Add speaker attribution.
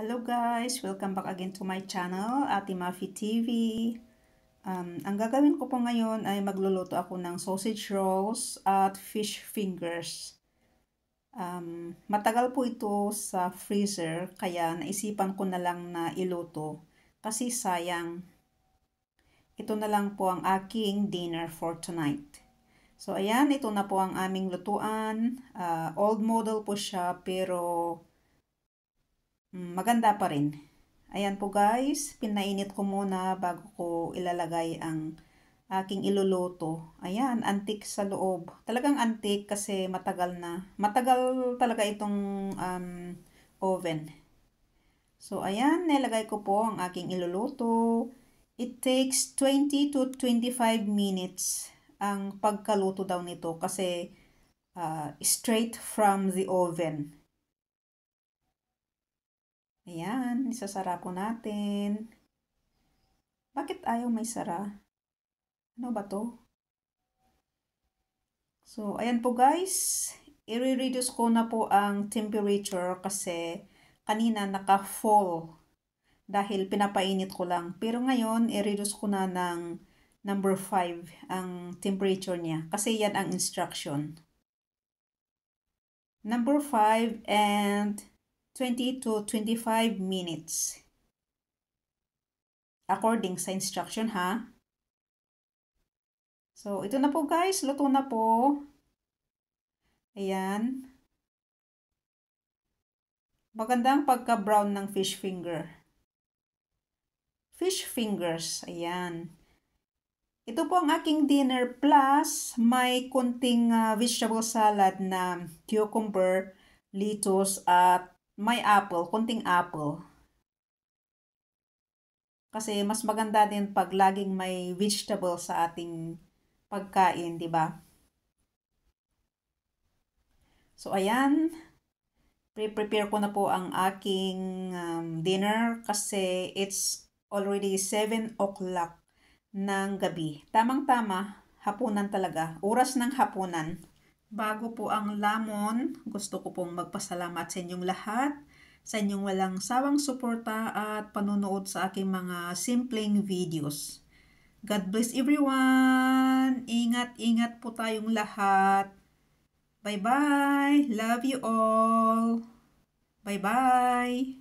Speaker 1: Hello guys! Welcome back again to my channel, Ate Mafi TV. Ang gagawin ko po ngayon ay magluluto ako ng sausage rolls at fish fingers. Matagal po ito sa freezer kaya naisipan ko na lang na iluto kasi sayang. Ito na lang po ang aking dinner for tonight. So ayan, ito na po ang aming lutuan. Old model po siya pero maganda pa rin. Ayan po guys, pinainit ko muna bago ko ilalagay ang aking iluluto. Ayan, antik sa loob. Talagang antik kasi matagal na. Matagal talaga itong oven. So ayan, nilagay ko po ang aking iluluto. It takes 20 to 25 minutes ang pagkaluto daw nito kasi straight from the oven. Ayan, isasara po natin. Bakit ayaw may sara? Ano ba to? So, ayan po guys. I-reduce ko na po ang temperature kasi kanina naka-fall dahil pinapainit ko lang. Pero ngayon, i-reduce ko na ng number 5 ang temperature niya kasi yan ang instruction. Number 5 and 20 to 25 minutes. According sa instruction ha. So, ito na po guys. Luto na po. Ayan. Magandang pagka-brown ng fish finger. Fish fingers. Ayan. Ito po ang aking dinner plus may kunting vegetable salad na cucumber, lettuce at may apple, kunting apple. Kasi mas maganda din pag laging may vegetable sa ating pagkain, di ba? So, ayan. Pre-prepare ko na po ang aking dinner kasi it's already 7 o'clock ng gabi. Tamang-tama, hapunan talaga. Oras ng hapunan. Bago po ang lamon, gusto ko pong magpasalamat sa inyong lahat, sa inyong walang sawang suporta at panunood sa aking mga simpleng videos. God bless everyone! Ingat-ingat po tayong lahat. Bye-bye! Love you all! Bye-bye!